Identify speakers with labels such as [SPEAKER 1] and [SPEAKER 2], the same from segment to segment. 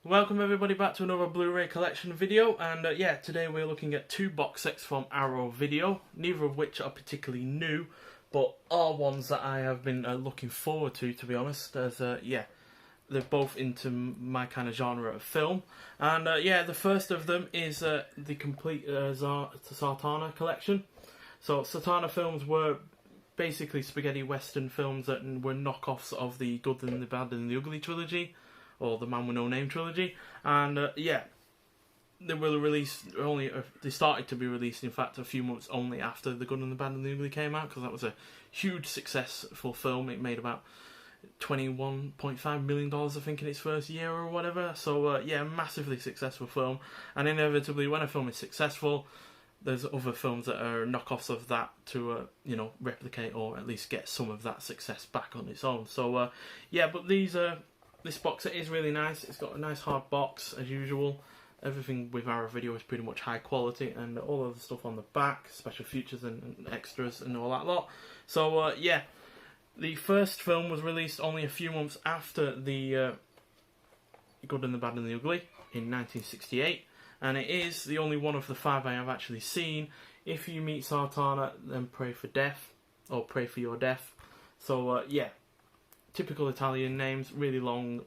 [SPEAKER 1] Welcome everybody back to another Blu-ray collection video, and yeah, today we're looking at two box sets from Arrow Video, neither of which are particularly new, but are ones that I have been looking forward to be honest, as yeah, they're both into my kind of genre of film. And yeah, the first of them is the complete Sartana collection. So Sartana films were basically spaghetti western films that were knockoffs of the Good and the Bad and the Ugly trilogy, or the Man with No Name trilogy. And yeah, they were released only. They started to be released, in fact, a few months only after The Good and the Bad and the Ugly came out, because that was a huge successful film. It made about $21.5 million, I think, in its first year or whatever. So yeah, massively successful film. And inevitably, when a film is successful, there's other films that are knockoffs of that to you know, replicate or at least get some of that success back on its own. So yeah, but this box set is really nice. It's got a nice hard box as usual. Everything with Arrow Video is pretty much high quality, and all of the stuff on the back, special features and extras and all that lot. So yeah, the first film was released only a few months after the Good and the Bad and the Ugly in 1968, and it is the only one of the five I have actually seen. If you meet Sartana, then pray for death, or pray for your death. So yeah, typical Italian names, really long,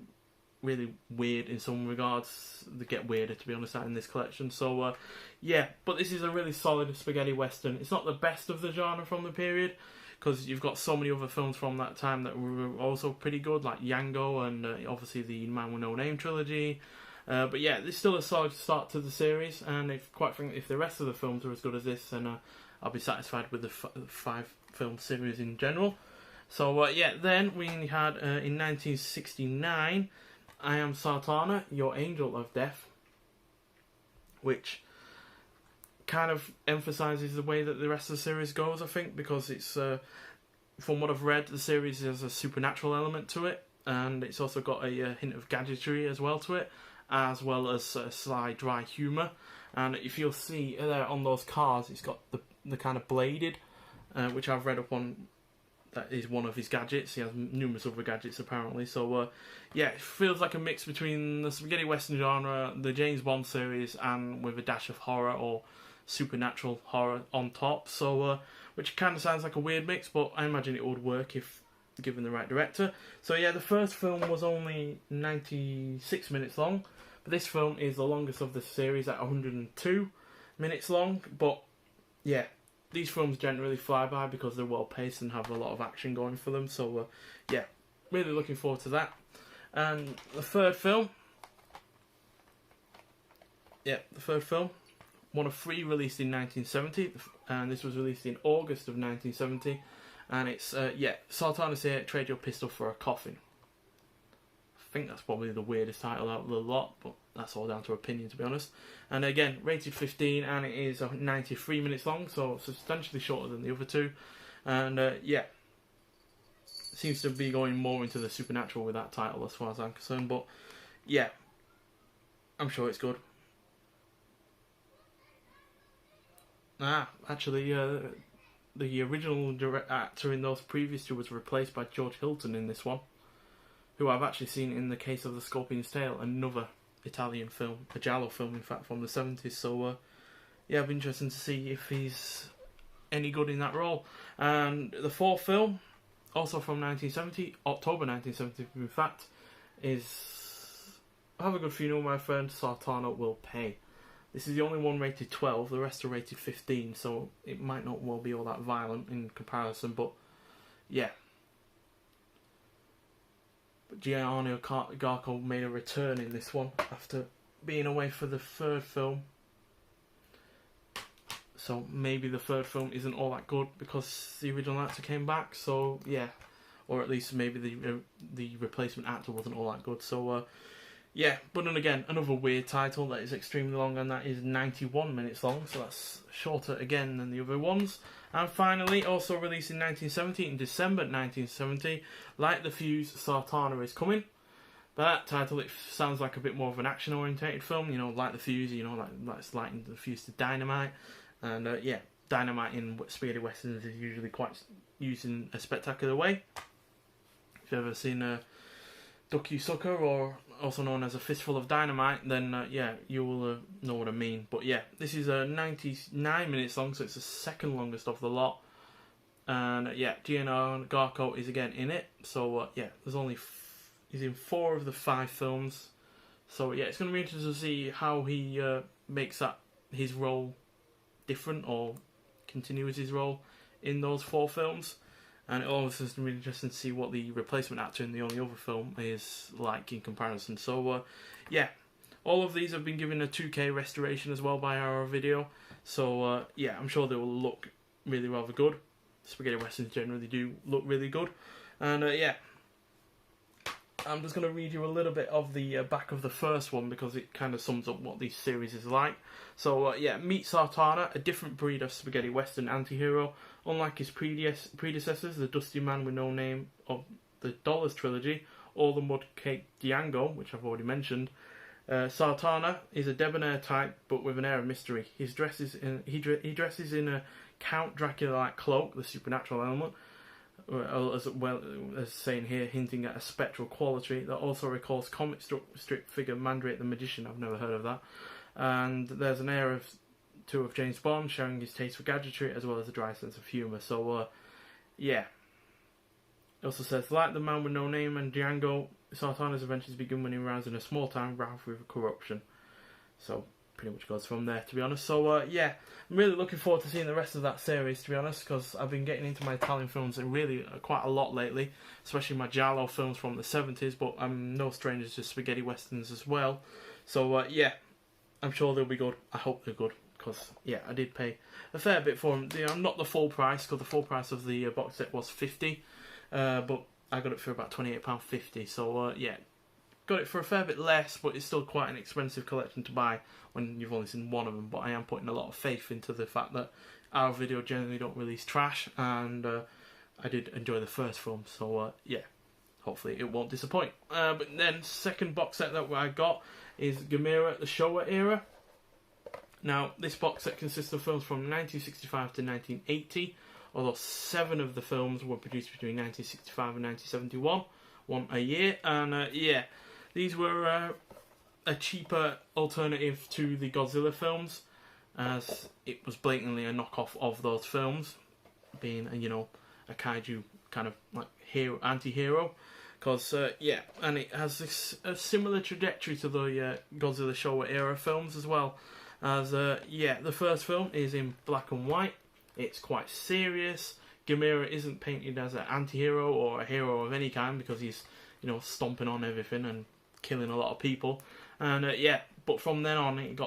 [SPEAKER 1] really weird in some regards. They get weirder, to be honest, in this collection. So yeah, but this is a really solid spaghetti western. It's not the best of the genre from the period, because you've got so many other films from that time that were also pretty good, like Yango and obviously the Man with No Name trilogy. But yeah, it's still a solid start to the series, and quite frankly, if the rest of the films are as good as this, then I'll be satisfied with the five film series in general. So yeah, then we had in 1969, I Am Sartana, Your Angel of Death, which kind of emphasises the way that the rest of the series goes, I think, because it's, from what I've read, the series has a supernatural element to it, and it's also got a hint of gadgetry as well to it, as well as sly, dry humour. And if you'll see there on those cars, it's got the kind of bladed, which I've read up on. That is one of his gadgets. He has numerous other gadgets apparently. So yeah, it feels like a mix between the spaghetti western genre, the James Bond series, and with a dash of horror or supernatural horror on top. So which kind of sounds like a weird mix, but I imagine it would work if given the right director. So yeah, the first film was only 96 minutes long, but this film is the longest of the series at 102 minutes long. But yeah, these films generally fly by because they're well paced and have a lot of action going for them. So yeah, really looking forward to that. And the third film, one of three, released in 1970, and this was released in August of 1970. And it's yeah, Sartana's Here, Trade Your Pistol for a Coffin. I think that's probably the weirdest title out of the lot, but that's all down to opinion, to be honest. And again, rated 15, and it is 93 minutes long, so substantially shorter than the other two. And yeah, seems to be going more into the supernatural with that title as far as I'm concerned, but yeah, I'm sure it's good. Actually, the original actor in those previous two was replaced by George Hilton in this one, who I've actually seen in The Case of the Scorpion's Tail, another Italian film, a giallo film in fact, from the 70s. So yeah, it'll be interesting to see if he's any good in that role. And the fourth film, also from 1970, October 1970 in fact, is Have a Good Funeral, My Friend, Sartana Will Pay. This is the only one rated 12, the rest are rated 15, so it might not well be all that violent in comparison, but yeah. But Gianni Garco made a return in this one after being away for the third film. So maybe the third film isn't all that good because the original actor came back. So yeah, or at least maybe the replacement actor wasn't all that good. So yeah, but then again, another weird title that is extremely long, and that is 91 minutes long. So that's shorter again than the other ones. And finally, also released in 1970, in December 1970, Light the Fuse, Sartana is Coming. By that title, it sounds like a bit more of an action-orientated film. You know, Light the Fuse, you know, like it's lighting the fuse to dynamite. And yeah, dynamite in spaghetti westerns is usually quite used in a spectacular way. If you've ever seen Duck You Sucker or also known as A Fistful of Dynamite, then yeah, you will know what I mean. But yeah, this is 99 minutes long, so it's the second longest of the lot. And yeah, GNR Garco is again in it. So yeah, he's in 4 of the 5 films. So yeah, it's going to be interesting to see how he makes his role different, or continues his role in those 4 films. And it also is really interesting to see what the replacement actor in the only other film is like in comparison. So yeah, all of these have been given a 2K restoration as well by our video. So yeah, I'm sure they will look really rather good. Spaghetti westerns generally do look really good. And yeah, I'm just going to read you a little bit of the back of the first one, because it kind of sums up what this series is like. So yeah, meet Sartana, a different breed of spaghetti western anti-hero. Unlike his predecessors, the Dusty Man with No Name of the Dollars trilogy, or the Mud Cake Django, which I've already mentioned, Sartana is a debonair type, but with an air of mystery. He dresses in a Count Dracula-like cloak, the supernatural element, as well as saying here, hinting at a spectral quality that also recalls comic strip figure Mandrake the Magician. I've never heard of that. And there's an air of James Bond, showing his taste for gadgetry as well as a dry sense of humour. So yeah, it also says, like the Man with No Name and Django, Sartana's adventures begin when he arrives in a small town rife with corruption. So pretty much goes from there, to be honest. So yeah, I'm really looking forward to seeing the rest of that series, to be honest, because I've been getting into my Italian films really quite a lot lately, especially my giallo films from the 70s, but I'm no stranger to spaghetti westerns as well. So yeah, I'm sure they'll be good. I hope they're good, because yeah, I did pay a fair bit for them. You know, not the full price, because the full price of the box set was $50, but I got it for about £28.50. So yeah, got it for a fair bit less, but it's still quite an expensive collection to buy when you've only seen one of them. But I am putting a lot of faith into the fact that our video generally don't release trash, and I did enjoy the first film, so yeah, hopefully it won't disappoint. But then second box set that I got is Gamera, the Showa era. Now this box set consists of films from 1965 to 1980, although 7 of the films were produced between 1965 and 1971, one a year. And yeah, these were a cheaper alternative to the Godzilla films, as it was blatantly a knockoff of those films, being, you know, a kaiju kind of like anti-hero. Because yeah, and it has a similar trajectory to the Godzilla Showa era films as well. As yeah, the first film is in black and white. It's quite serious. Gamera isn't painted as an anti-hero or a hero of any kind, because he's, you know, stomping on everything and killing a lot of people. And yeah, but from then on it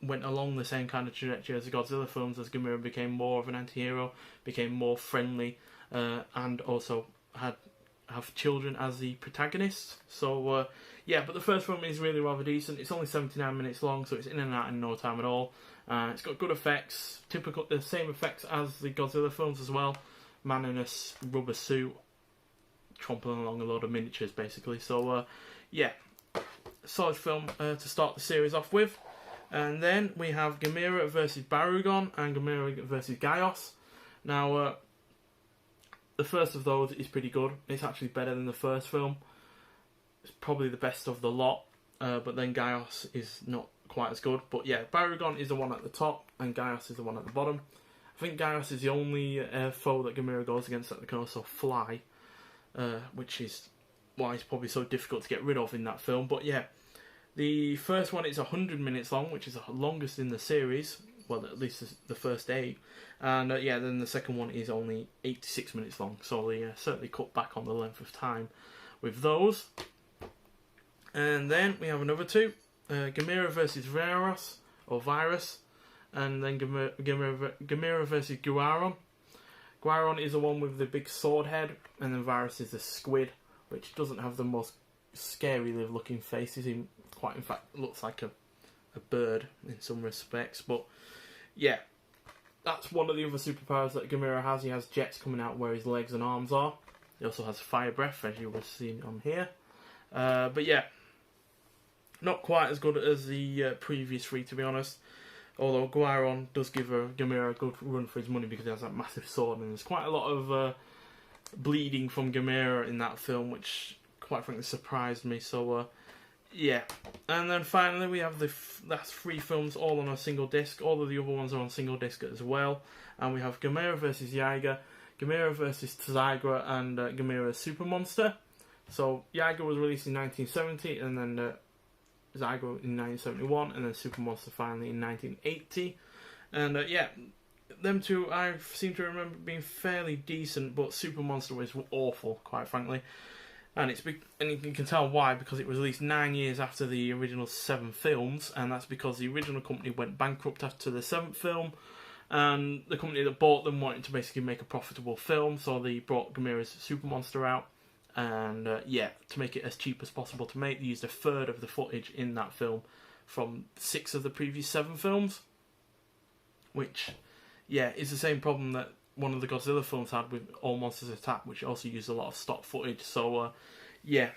[SPEAKER 1] went along the same kind of trajectory as the Godzilla films, as Gamera became more of an anti-hero, became more friendly, and also have children as the protagonists. So yeah, but the first film is really rather decent. It's only 79 minutes long, so it's in and out in no time at all. It's got good effects, the same effects as the Godzilla films as well. Man in a rubber suit, tromping along a load of miniatures, basically. So yeah, solid film to start the series off with. And then we have Gamera versus Barugon and Gamera versus Gaios. Now, the first of those is pretty good. It's actually better than the first film. It's probably the best of the lot, but then Gaios is not quite as good. But yeah, Barugon is the one at the top, and Gaios is the one at the bottom. I think Gaios is the only foe that Gamera goes against that can also fly, which is why it's probably so difficult to get rid of in that film. But yeah, the first one is 100 minutes long, which is the longest in the series. Well, at least the first 8. And yeah, then the second one is only 86 minutes long. So they certainly cut back on the length of time with those. And then we have another 2. Gamera versus Virus, and then Gamera versus Guaron. Guaron is the one with the big sword head, and then Virus is the squid, which doesn't have the most scary looking face. He's in fact looks like a bird in some respects. But yeah, that's one of the other superpowers that Gamera has. He has jets coming out where his legs and arms are. He also has fire breath, as you will see on here. But yeah, not quite as good as the previous 3, to be honest. Although Guaron does give Gamera a good run for his money, because he has that massive sword, and there's quite a lot of bleeding from Gamera in that film, which quite frankly surprised me. So yeah, and then finally we have that's 3 films all on a single disc. All of the other ones are on single disc as well. And we have Gamera versus Jaeger, Gamera versus Tizagra, and Gamera Super Monster. So Jaeger was released in 1970, and then Zygo in 1971, and then Super Monster finally in 1980. And yeah, them two I seem to remember being fairly decent, but Super Monster was awful, quite frankly. And you can tell why, because it was released 9 years after the original 7 films, and that's because the original company went bankrupt after the 7th film, and the company that bought them wanted to basically make a profitable film, so they brought Gamera's Super Monster out, and yeah, to make it as cheap as possible to make, they used a third of the footage in that film from 6 of the previous 7 films, which, yeah, is the same problem that one of the Godzilla films had with All Monsters Attack, which also used a lot of stock footage. So, yeah,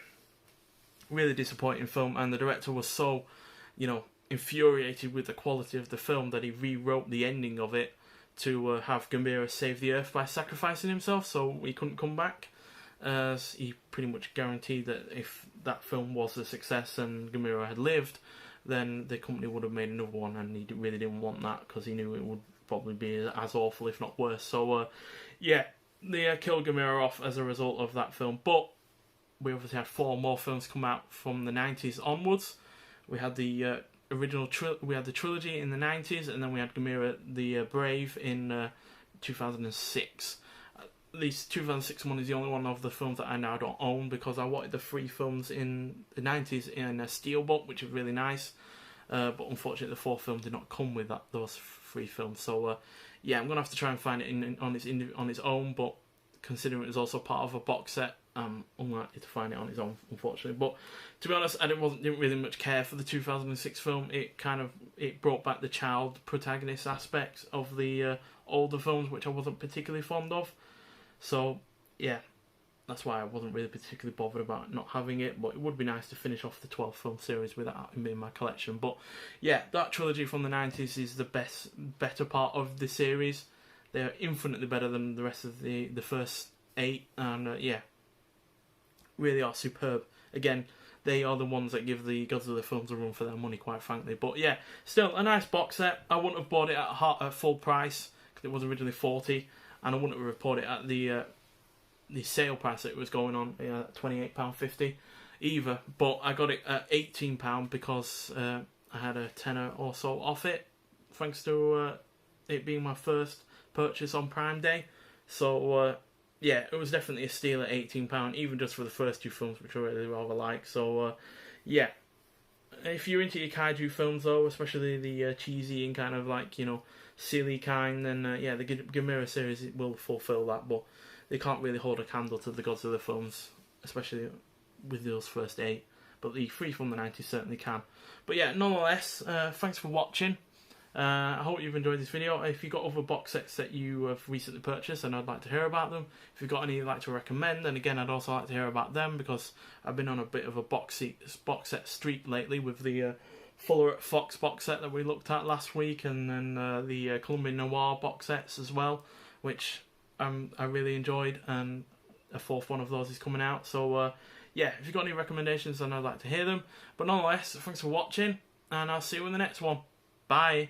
[SPEAKER 1] really disappointing film. And the director was so, infuriated with the quality of the film that he rewrote the ending of it to have Gamera save the Earth by sacrificing himself, so he couldn't come back. As he pretty much guaranteed that if that film was a success and Gamera had lived, then the company would have made another one, and he really didn't want that because he knew it would probably be as awful, if not worse. So, yeah, they killed Gamera off as a result of that film. But we obviously had 4 more films come out from the 90s onwards. We had the we had the trilogy in the 90s, and then we had Gamera the Brave in 2006. This 2006 one is the only one of the films that I now don't own, because I wanted the 3 films in the 90s in a steelbook, which is really nice. But unfortunately, the 4th film did not come with those 3 films. So, yeah, I'm gonna have to try and find it on its own. But considering it was also part of a box set, I'm unlikely to find it on its own, unfortunately. But to be honest, I didn't really much care for the 2006 film. It brought back the child protagonist aspect of the older films, which I wasn't particularly fond of. So, yeah, that's why I wasn't really particularly bothered about not having it, but it would be nice to finish off the 12 film series with that in my collection. But yeah, that trilogy from the 90s is the better part of the series. They're infinitely better than the rest of the first 8, and yeah, really are superb. Again, they are the ones that give the Godzilla films a run for their money, quite frankly. But yeah, still a nice box set. I wouldn't have bought it at full price, because it was originally 40, and I wouldn't have reported it at the sale price that it was going on, £28.50 either. But I got it at £18 because I had a tenner or so off it, thanks to it being my first purchase on Prime Day. So yeah, it was definitely a steal at £18, even just for the first 2 films, which I really rather like. So yeah, if you're into your kaiju films though, especially the cheesy and kind of like, silly kind, then yeah, the Gamera series will fulfill that, but they can't really hold a candle to the Godzilla films, especially with those first 8. But the 3 from the 90s certainly can. But yeah, nonetheless, thanks for watching. I hope you've enjoyed this video. If you've got other box sets that you have recently purchased, and I'd like to hear about them. If you've got any you'd like to recommend, then again, I'd also like to hear about them, because I've been on a bit of a box set streak lately with the Fuller at Fox box set that we looked at last week, and then the Colombian Noir box sets as well, which I really enjoyed, and a 4th one of those is coming out. So yeah, if you've got any recommendations, then I'd like to hear them. But nonetheless, thanks for watching, and I'll see you in the next one. Bye.